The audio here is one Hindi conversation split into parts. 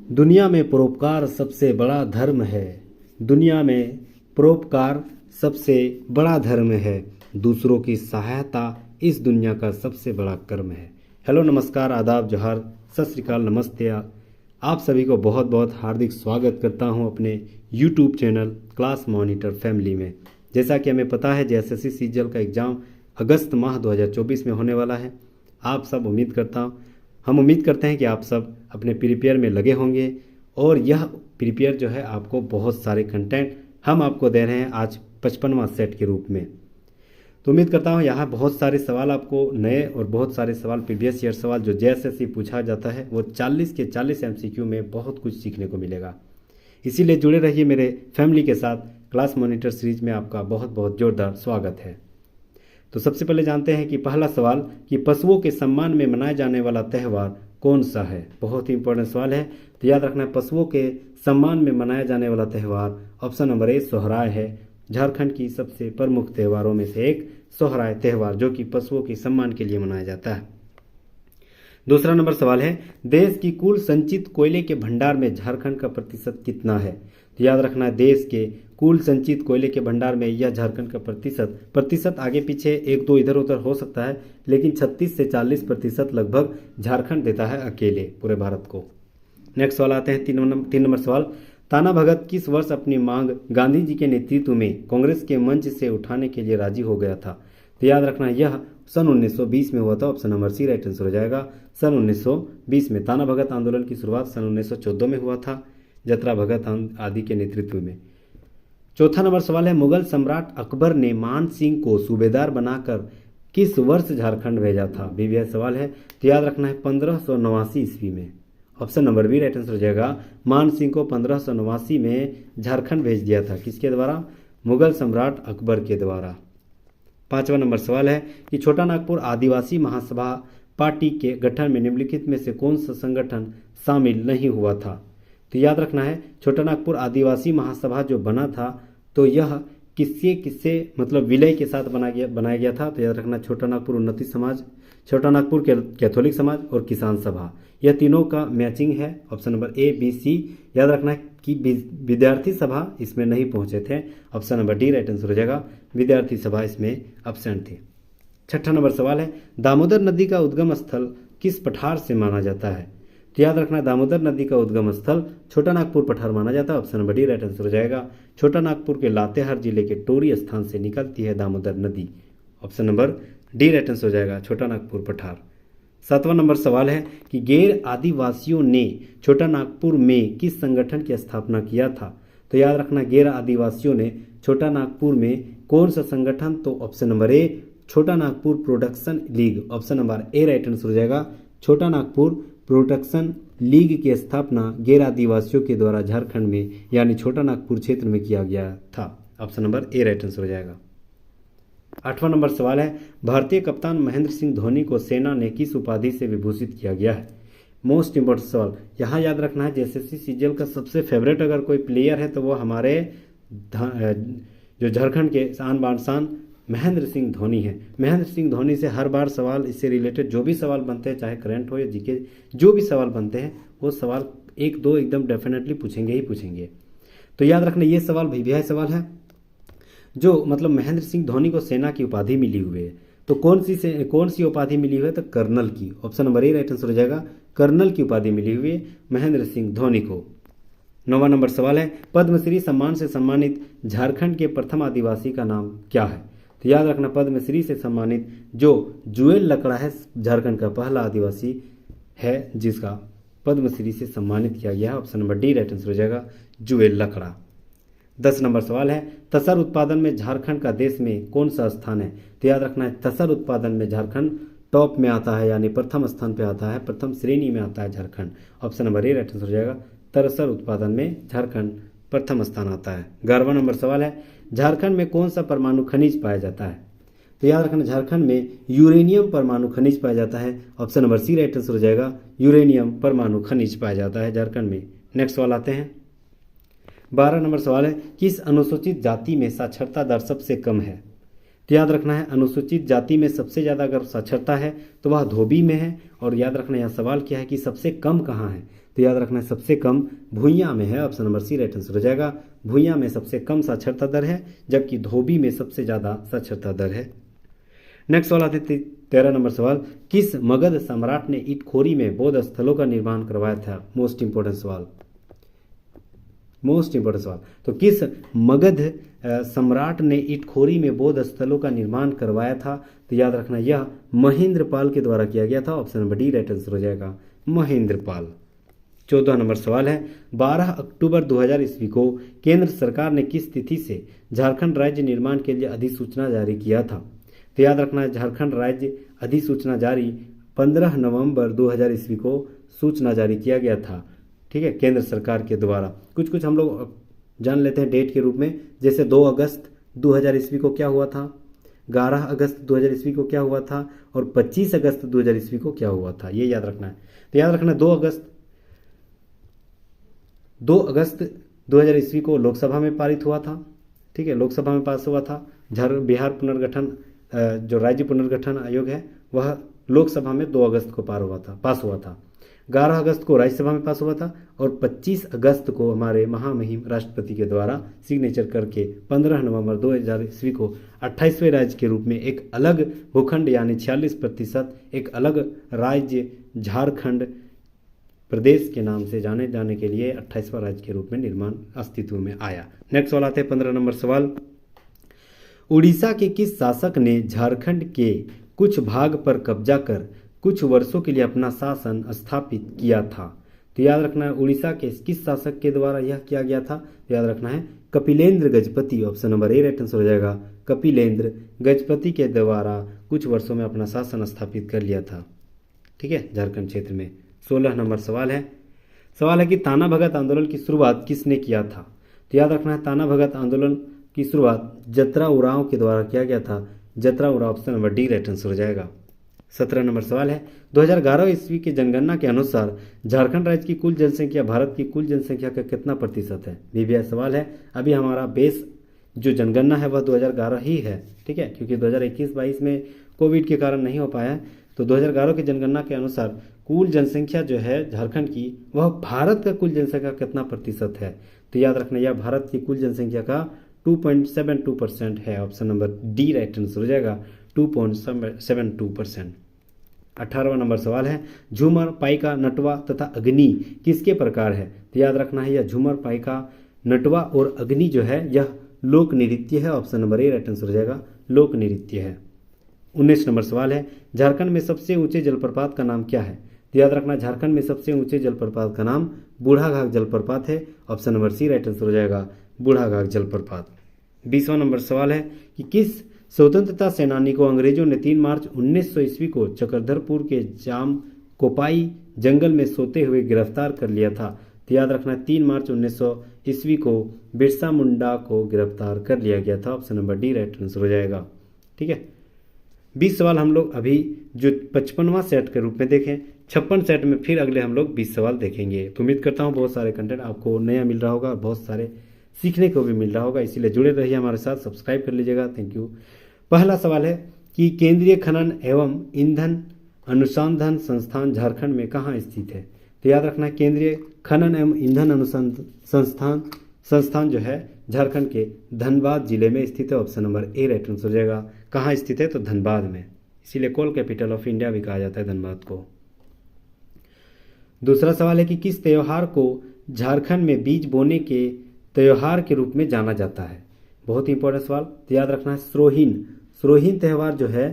दुनिया में परोपकार सबसे बड़ा धर्म है। दुनिया में परोपकार सबसे बड़ा धर्म है। दूसरों की सहायता इस दुनिया का सबसे बड़ा कर्म है। हेलो, नमस्कार, आदाब, जोहार, सत श्री अकाल, नमस्ते। आप सभी को बहुत बहुत हार्दिक स्वागत करता हूं अपने YouTube channel class monitor family में। जैसा कि हमें पता है जेएसएससी सीजीएल का एग्ज़ाम अगस्त माह 2024 में होने वाला है। हम उम्मीद करते हैं कि आप सब अपने प्रिपेयर में लगे होंगे और यह प्रिपेयर जो है आपको बहुत सारे कंटेंट हम आपको दे रहे हैं आज 55वां सेट के रूप में। तो उम्मीद करता हूँ यहाँ बहुत सारे सवाल आपको नए और बहुत सारे सवाल प्रीवियस ईयर सवाल जो जेएसएससी पूछा जाता है वो 40 के 40 एमसीक्यू में बहुत कुछ सीखने को मिलेगा। इसीलिए जुड़े रहिए मेरे फैमिली के साथ। क्लास मॉनिटर सीरीज में आपका बहुत बहुत जोरदार स्वागत है। तो सबसे पहले जानते हैं कि पहला सवाल कि पशुओं के सम्मान में मनाया जाने वाला त्यौहार कौन सा है। बहुत ही इंपॉर्टेंट सवाल है, तो याद रखना है पशुओं के सम्मान में मनाया जाने वाला त्यौहार ऑप्शन नंबर ए सोहराय है। झारखंड की सबसे प्रमुख त्योहारों में से एक सोहराय त्यौहार जो कि पशुओं के सम्मान के लिए मनाया जाता है। दूसरा नंबर सवाल है देश की कुल संचित कोयले के भंडार में झारखंड का प्रतिशत कितना है। तो याद रखना है देश के कुल संचित कोयले के भंडार में यह झारखंड का प्रतिशत आगे पीछे एक दो इधर उधर हो सकता है, लेकिन 36 से 40% लगभग झारखंड देता है अकेले पूरे भारत को। नेक्स्ट सवाल आते हैं 3 नंबर सवाल। ताना भगत किस वर्ष अपनी मांग गांधी जी के नेतृत्व में कांग्रेस के मंच से उठाने के लिए राजी हो गया था। तो याद रखना यह सन 1920 में हुआ था। Option number C right answer हो जाएगा। सन 1920 में ताना भगत आंदोलन की शुरुआत सन 1914 में हुआ था जतरा भगत आदि के नेतृत्व में। चौथा नंबर सवाल है मुगल सम्राट अकबर ने मान सिंह को सूबेदार बनाकर किस वर्ष झारखंड भेजा था। बीवीआई सवाल है, तो याद रखना है 1589 ईस्वी में। Option number B right answer हो जाएगा। मान सिंह को 1589 में झारखंड भेज दिया था। किसके द्वारा? मुगल सम्राट अकबर के द्वारा। पांचवा नंबर सवाल है कि छोटा नागपुर आदिवासी महासभा पार्टी के गठन में निम्नलिखित में से कौन सा संगठन शामिल नहीं हुआ था। तो याद रखना है छोटा नागपुर आदिवासी महासभा जो बना था तो यह किससे मतलब विलय के साथ बनाया गया था। तो याद रखना छोटा नागपुर उन्नति समाज, छोटा नागपुर कैथोलिक समाज और किसान सभा, यह तीनों का मैचिंग है। Option number A B C. याद रखना है कि विद्यार्थी सभा इसमें नहीं पहुंचे थे। Option number D right answer हो जाएगा। विद्यार्थी सभा इसमें एब्सेंट थी। छठा नंबर सवाल है दामोदर नदी का उद्गम स्थल किस पठार से माना जाता है। तो याद रखना दामोदर नदी का उद्गम स्थल छोटा नागपुर पठार माना जाता है। Option number D right answer हो जाएगा। छोटा नागपुर के लातेहार जिले के टोरी स्थान से निकलती है दामोदर नदी। Option number D right answer हो जाएगा छोटा नागपुर पठार। सातवां नंबर सवाल है कि गैर आदिवासियों ने छोटा नागपुर में किस संगठन की स्थापना किया था। तो याद रखना गैर आदिवासियों ने छोटा नागपुर में कौन सा संगठन, तो ऑप्शन नंबर ए छोटा Nagpur production league. Option number A right answer हो जाएगा। छोटा नागपुर प्रोडक्शन लीग की स्थापना गैर आदिवासियों के द्वारा झारखंड में यानी छोटा नागपुर क्षेत्र में किया गया था। Option number A right answer हो जाएगा। आठवां नंबर सवाल है भारतीय कप्तान महेंद्र सिंह धोनी को सेना ने किस उपाधि से विभूषित किया गया है। मोस्ट इंपॉर्टेंट सवाल यहाँ याद रखना है। जेएसएससी सीजीएल का सबसे फेवरेट अगर कोई प्लेयर है तो वो हमारे जो झारखंड के शान बान शान महेंद्र सिंह धोनी है। महेंद्र सिंह धोनी से हर बार सवाल इससे रिलेटेड जो भी सवाल बनते हैं चाहे करंट हो या जीके जो भी सवाल बनते हैं वो सवाल एक दो एकदम डेफिनेटली पूछेंगे। तो याद रखना ये सवाल वीवीआई सवाल है जो मतलब महेंद्र सिंह धोनी को सेना की उपाधि मिली हुई है। तो कौन सी उपाधि मिली हुई है, तो कर्नल की। Option number A right answer हो जाएगा। कर्नल की उपाधि मिली हुई है महेंद्र सिंह धोनी को। 9वां नंबर सवाल है पद्मश्री सम्मान से सम्मानित झारखंड के प्रथम आदिवासी का नाम क्या है। तो याद रखना पद्मश्री से सम्मानित जो जुएल लकड़ा है झारखंड का पहला आदिवासी है जिसका पद्मश्री से सम्मानित किया गया है। Option number D right answer हो जाएगा जुएल लकड़ा। 10 नंबर सवाल है तसर उत्पादन में झारखंड का देश में कौन सा स्थान है। तो याद रखना है तसर उत्पादन में झारखंड टॉप में आता है यानी प्रथम स्थान पे आता है, प्रथम श्रेणी में आता है Jharkhand. Option number A right answer हो जाएगा। तसर उत्पादन में झारखंड प्रथम स्थान आता है। 11वां नंबर सवाल है झारखंड में कौन सा परमाणु खनिज पाया जाता है। तो याद रखना झारखंड में यूरेनियम परमाणु खनिज पाया जाता है। Option number C right answer हो जाएगा। यूरेनियम परमाणु खनिज पाया जाता है झारखंड में। नेक्स्ट सवाल आते हैं 12 नंबर सवाल है किस अनुसूचित जाति में साक्षरता दर सबसे कम है। तो याद रखना है अनुसूचित जाति में सबसे ज़्यादा अगर साक्षरता है तो वह धोबी में है। और याद रखना यहाँ सवाल क्या है कि सबसे कम कहाँ है, तो याद रखना है सबसे कम भुइयां में है। Option number C right answer हो जाएगा। भुइयां में सबसे कम साक्षरता दर है जबकि धोबी में सबसे ज़्यादा साक्षरता दर है। नेक्स्ट सवाल आते 13 नंबर सवाल, किस मगध सम्राट ने इटखोरी में बौद्ध स्थलों का निर्माण करवाया था? मोस्ट इंपोर्टेंट सवाल, मोस्ट इंपोर्टेंट सवाल। तो किस मगध सम्राट ने इटखोरी में बौद्ध स्थलों का निर्माण करवाया था? तो याद रखना यह महेंद्रपाल के द्वारा किया गया था। Option number D right answer हो जाएगा, महेंद्रपाल। 14 नंबर सवाल है, 12 अक्टूबर 2000 ईस्वी को केंद्र सरकार ने किस तिथि से झारखंड राज्य निर्माण के लिए अधिसूचना जारी किया था? तो याद रखना झारखंड राज्य अधिसूचना जारी 15 नवंबर 2000 ईस्वी को सूचना जारी किया गया था। ठीक है, केंद्र सरकार के द्वारा। कुछ कुछ हम लोग जान लेते हैं डेट के रूप में, जैसे 2 अगस्त 2000 ईस्वी को क्या हुआ था, 11 अगस्त 2000 ईस्वी को क्या हुआ था, और 25 अगस्त 2000 ईस्वी को क्या हुआ था, ये याद रखना है। तो याद रखना 2 अगस्त 2000 ईस्वी को लोकसभा में पारित हुआ था। ठीक है, लोकसभा में पास हुआ था। बिहार पुनर्गठन जो राज्य पुनर्गठन आयोग है वह लोकसभा में 2 अगस्त को पास हुआ था। 11 अगस्त को राज्यसभा में पास हुआ था और 25 अगस्त को हमारे महामहिम राष्ट्रपति के द्वारा सिग्नेचर करके 15 नवंबर 2000 ईस्वी को 28वें राज्य के रूप में एक अलग भूखंड यानी 46% एक अलग राज्य झारखंड प्रदेश के नाम से जाने जाने के लिए 28वां राज्य के रूप में निर्माण अस्तित्व में आया। नेक्स्ट सवाल आते हैं 15 नंबर सवाल, उड़ीसा के किस शासक ने झारखंड के कुछ भाग पर कब्जा कर कुछ वर्षों के लिए अपना शासन स्थापित किया था? तो याद रखना है उड़ीसा के किस शासक के द्वारा यह किया गया था? तो याद रखना है Kapilendra Gajapati. Option number A right answer हो जाएगा, कपिलेंद्र गजपति के द्वारा कुछ वर्षों में अपना शासन स्थापित कर लिया था। ठीक है, झारखंड क्षेत्र में। 16 नंबर सवाल है कि ताना भगत आंदोलन की शुरुआत किसने किया था? तो याद रखना है ताना भगत आंदोलन की शुरुआत जतरा उरांव के द्वारा किया गया था। Jatra Oraon, option number D right answer हो जाएगा। 17 नंबर सवाल है, 2011 ईस्वी की जनगणना के अनुसार झारखंड राज्य की कुल जनसंख्या भारत की कुल जनसंख्या का कितना प्रतिशत है? भी सवाल है। अभी हमारा बेस जो जनगणना है वह 2011 ही है। ठीक है, क्योंकि 2021-22 में कोविड के कारण नहीं हो पाया है। तो 2011 की जनगणना के अनुसार कुल जनसंख्या जो है झारखंड की वह भारत का कुल जनसंख्या कितना प्रतिशत है? तो याद रखना यह भारत की कुल जनसंख्या का 2.72% है। Option number D right answer हो जाएगा, 2.72%। 18वां नंबर सवाल है, झूमर, पाइका, नटवा तथा अग्नि किसके प्रकार है? तो याद रखना है यह झूमर, पाइका, नटवा और अग्नि जो है यह लोक नृत्य है। Option number A right answer हो जाएगा, लोक नृत्य है। 19 नंबर सवाल है, झारखंड में सबसे ऊंचे जलप्रपात का नाम क्या है? तो याद रखना झारखंड में सबसे ऊंचे जलप्रपात का नाम बूढ़ाघाघ जलप्रपात है। Option number C right answer हो जाएगा, बूढ़ाघाघ जलप्रपात। 20वां नंबर सवाल है कि किस स्वतंत्रता सेनानी को अंग्रेजों ने 3 मार्च 1900 ईस्वी को चक्रधरपुर के जाम कोपाई जंगल में सोते हुए गिरफ्तार कर लिया था? तो याद रखना 3 मार्च 1900 ईस्वी को बिरसा मुंडा को गिरफ्तार कर लिया गया था। Option number D right answer हो जाएगा। ठीक है, 20 सवाल हम लोग अभी जो 55वां सेट के रूप में देखें, 56 सेट में फिर अगले हम लोग 20 सवाल देखेंगे। तो उम्मीद करता हूँ बहुत सारे कंटेंट आपको नया मिल रहा होगा, बहुत सारे सीखने को भी मिल रहा होगा, इसीलिए जुड़े रहिए हमारे साथ, सब्सक्राइब कर लीजिएगा। Thank you. पहला सवाल है कि केंद्रीय खनन एवं ईंधन अनुसंधान संस्थान झारखंड में कहाँ स्थित है? तो याद रखना केंद्रीय खनन एवं ईंधन अनुसंधान संस्थान जो है झारखंड के धनबाद जिले में स्थित है। Option number A right answer हो जाएगा। कहाँ स्थित है? तो धनबाद में, इसीलिए कोल कैपिटल ऑफ इंडिया भी कहा जाता है धनबाद को। दूसरा सवाल है कि किस त्योहार को झारखंड में बीज बोने के त्योहार के रूप में जाना जाता है? बहुत ही इंपॉर्टेंट सवाल। तो याद रखना है श्रोहीन त्यौहार जो है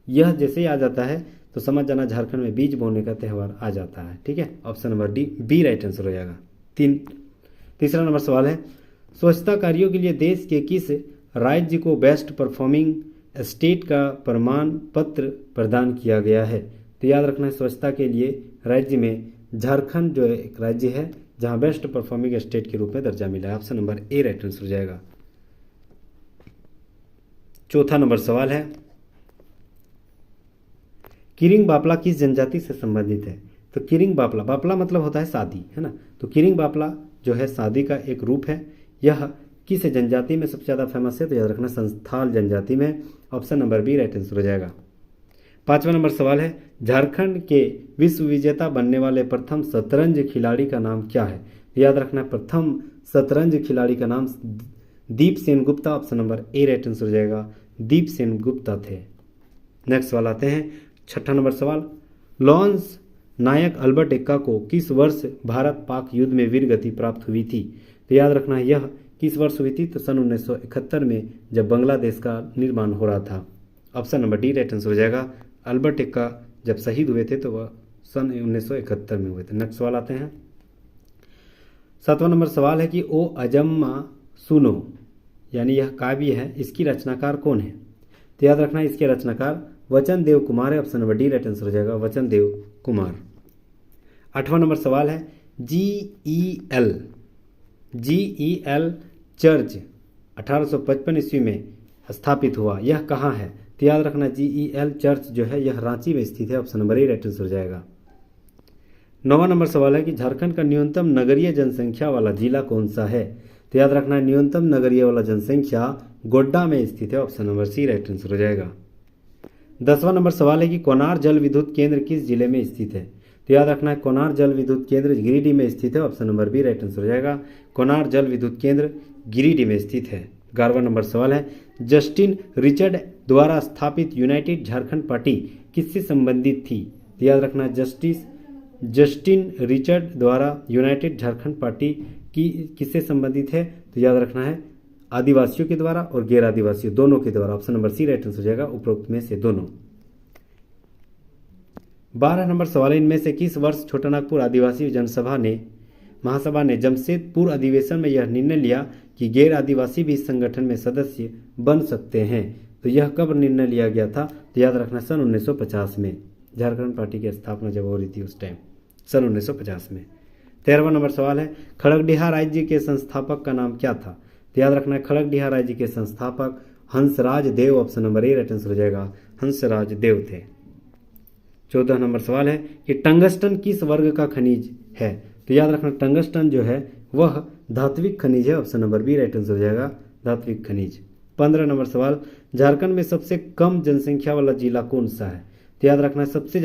यह जैसे ही आ जाता है तो समझ जाना झारखंड में बीज बोने का त्यौहार आ जाता है। ठीक है, option number B right answer हो जाएगा। तीसरा नंबर सवाल है, स्वच्छता कार्यों के लिए देश के किस राज्य को बेस्ट परफॉर्मिंग स्टेट का प्रमाण पत्र प्रदान किया गया है? तो याद रखना है स्वच्छता के लिए राज्य में झारखंड जो एक राज्य है जहां बेस्ट परफॉर्मिंग स्टेट के रूप में दर्जा मिला है। Option number A right answer हो जाएगा। चौथा नंबर सवाल है, किरिंग बापला किस जनजाति से संबंधित है? तो किरिंग बापला मतलब होता है शादी, है ना। तो किरिंग बापला जो है शादी का एक रूप है। यह किस जनजाति में सबसे ज़्यादा फेमस है? तो याद रखना संथाल जनजाति में। Option number B right answer हो जाएगा। 5वां नंबर सवाल है, झारखंड के विश्व विजेता बनने वाले प्रथम शतरंज खिलाड़ी का नाम क्या है? याद रखना प्रथम शतरंज खिलाड़ी का नाम Deep Sen Gupta. Option number A right answer हो जाएगा, दीप सेन गुप्ता थे। नेक्स्ट सवाल आते हैं 6ठा नंबर सवाल, लॉन्स नायक अल्बर्ट एक्का को किस वर्ष भारत पाक युद्ध में वीर गति प्राप्त हुई थी? तो याद रखना यह किस वर्ष हुई थी? तो सन 1971 में, जब बांग्लादेश का निर्माण हो रहा था। Option number D right answer हो जाएगा। अल्बर्ट एक्का जब शहीद हुए थे तो वह सन 1971 में हुए थे। नेक्स्ट सवाल आते हैं 7वां नंबर सवाल है कि ओ अजम्मा सुनो, यानी यह काव्य है, इसकी रचनाकार कौन है? तो याद रखना इसके रचनाकार वचन देव कुमार है। Option number D right answer हो जाएगा, वचन देव कुमार। 8वां नंबर सवाल है, GEL चर्च 1855 ईस्वी में स्थापित हुआ, यह कहाँ है? तो याद रखना GEL चर्च जो है यह रांची में स्थित है। Option number A right answer हो जाएगा। 9वां नंबर सवाल है कि झारखंड का न्यूनतम नगरीय जनसंख्या वाला जिला कौन सा है? तो याद रखना न्यूनतम नगरीय वाला जनसंख्या गोड्डा में स्थित है। Option number C right answer हो जाएगा। 10वां नंबर सवाल है कि कोनार जल विद्युत केंद्र किस जिले में स्थित है? तो याद रखना कोनार जल विद्युत केंद्र गिरिडीह में स्थित है। Option number B right answer हो जाएगा, कोनार जल विद्युत केंद्र गिरिडीह में स्थित है। 11वां नंबर सवाल है, जस्टिन रिचर्ड द्वारा स्थापित यूनाइटेड झारखंड पार्टी किससे संबंधित थी? तो याद रखना जस्टिन रिचर्ड द्वारा यूनाइटेड झारखंड पार्टी की किससे संबंधित है? तो याद रखना है आदिवासियों के द्वारा और गैर आदिवासियों दोनों के द्वारा। Option number C right answer हो जाएगा, उपरोक्त में से दोनों। 12 नंबर सवाल, इनमें से किस वर्ष छोटानागपुर आदिवासी महासभा ने जमशेदपुर अधिवेशन में यह निर्णय लिया कि गैर आदिवासी भी इस संगठन में सदस्य बन सकते हैं? तो यह कब निर्णय लिया गया था? तो याद रखना सन 1950 में, झारखंड पार्टी की स्थापना जब हो रही थी उस टाइम, सन 1950 में। 13वां नंबर सवाल है, खड़गडिहा राज्य के संस्थापक का नाम क्या था? तो याद रखना है खड़गडिहा राज्य के संस्थापक Hansraj Dev. Option number A right answer हो जाएगा, हंसराज देव थे। 14 नंबर सवाल है कि टंगस्टन किस वर्ग का खनिज है? तो याद रखना टंगस्टन जो है वह धात्विक खनिज है। Option number B right answer हो जाएगा, धात्विक खनिज। 15 नंबर सवाल, झारखंड में सबसे कम जनसंख्या वाला जिला कौन सा है? तो याद रखना सबसे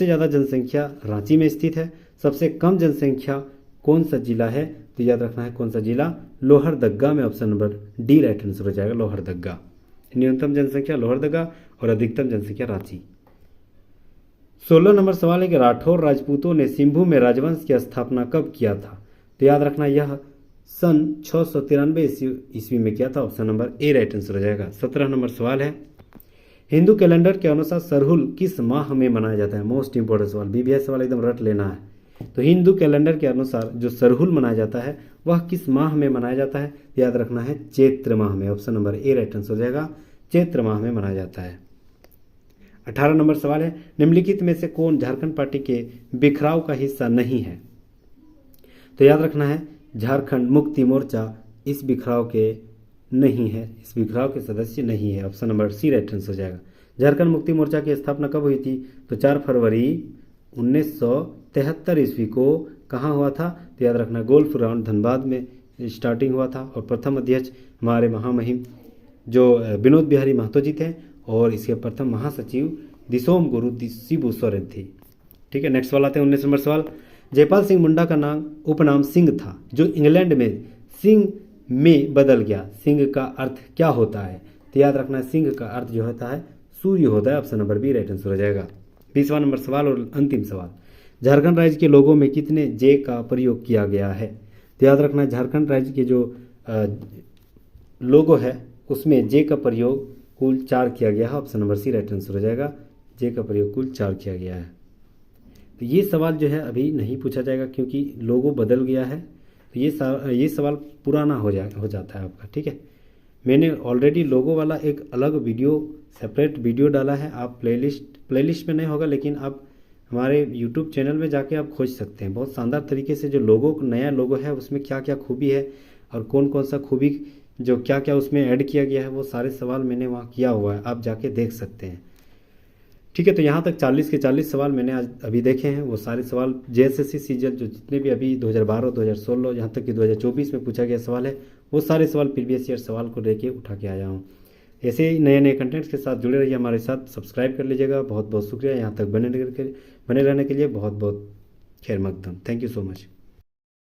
ज़्यादा जनसंख्या रांची में स्थित है। सबसे कम जनसंख्या कौन सा जिला है? तो याद रखना है कौन सा जिला, लोहरदग्गा में। Option number D right answer हो जाएगा, लोहरदग्गा। न्यूनतम जनसंख्या लोहरदग्गा और अधिकतम जनसंख्या रांची। 16 नंबर सवाल है कि राठौर राजपूतों ने सिंभू में राजवंश की स्थापना कब किया था? तो याद रखना यह सन 693 ईस्वी में किया था। Option number A right answer हो जाएगा। 17 नंबर सवाल है, हिंदू कैलेंडर के अनुसार सरहुल किस माह में मनाया जाता है? मोस्ट इंपोर्टेंट सवाल, बीबीएस सवाल एकदम रट लेना है। तो हिंदू कैलेंडर के अनुसार जो सरहुल मनाया जाता है वह किस माह में मनाया जाता है? याद रखना है चैत्र माह में। Option number A right answer हो जाएगा, चैत्र माह में मनाया जाता है। 18 नंबर सवाल है, निम्नलिखित में से कौन झारखंड पार्टी के बिखराव का हिस्सा नहीं है? तो याद रखना है झारखंड मुक्ति मोर्चा इस बिखराव के नहीं है, इस बिखराव के सदस्य नहीं है। Option number C right answer हो जाएगा। झारखंड मुक्ति मोर्चा की स्थापना कब हुई थी? तो 4 फरवरी 1973 ईस्वी को कहाँ हुआ था? तो याद रखना गोल्फ ग्राउंड धनबाद में स्टार्टिंग हुआ था और प्रथम अध्यक्ष हमारे महामहिम जो विनोद बिहारी महतो जी थे और इसके प्रथम महासचिव दिसोम गुरु शिबू सोरेन थी। ठीक है, नेक्स्ट सवाल आते हैं 19 नंबर सवाल, जयपाल सिंह मुंडा का नाम उपनाम सिंह था जो इंग्लैंड में सिंह में बदल गया। सिंह का अर्थ क्या होता है? तो याद रखना सिंह का अर्थ जो होता है सूर्य होता है। Option number B right answer हो जाएगा। 20वां नंबर सवाल और अंतिम सवाल, झारखंड राज्य के लोगों में कितने जे का प्रयोग किया गया है? तो याद रखना झारखंड राज्य के जो लोगो है उसमें जे का प्रयोग कुल 4 किया गया है। Option number C right answer हो जाएगा, जे का प्रयोग कुल 4 किया गया है। तो ये सवाल जो है अभी नहीं पूछा जाएगा क्योंकि लोगो बदल गया है, तो ये सवाल पुराना हो जाता है आपका। ठीक है, मैंने ऑलरेडी लोगो वाला एक अलग वीडियो सेपरेट वीडियो डाला है, आप प्लेलिस्ट में नहीं होगा लेकिन आप हमारे यूट्यूब चैनल में जाके आप खोज सकते हैं। बहुत शानदार तरीके से जो नया लोगो है उसमें क्या क्या खूबी है और कौन कौन सा खूबी जो क्या क्या उसमें ऐड किया गया है वो सारे सवाल मैंने वहाँ किया हुआ है, आप जाके देख सकते हैं। ठीक है, तो यहाँ तक 40 के 40 सवाल मैंने आज अभी देखे हैं। वो सारे सवाल जेएसएससी सीजन जो जितने भी अभी 2012 2016 यहाँ तक कि 2024 में पूछा गया सवाल है वो सारे सवाल प्रीवियस ईयर सवाल को लेके उठा के आया हूँ। ऐसे ही नए नए कंटेंट्स के साथ जुड़े रहिए हमारे साथ, सब्सक्राइब कर लीजिएगा। बहुत बहुत शुक्रिया यहाँ तक बने रहने के लिए। बहुत बहुत खैर मकदम। Thank you so much.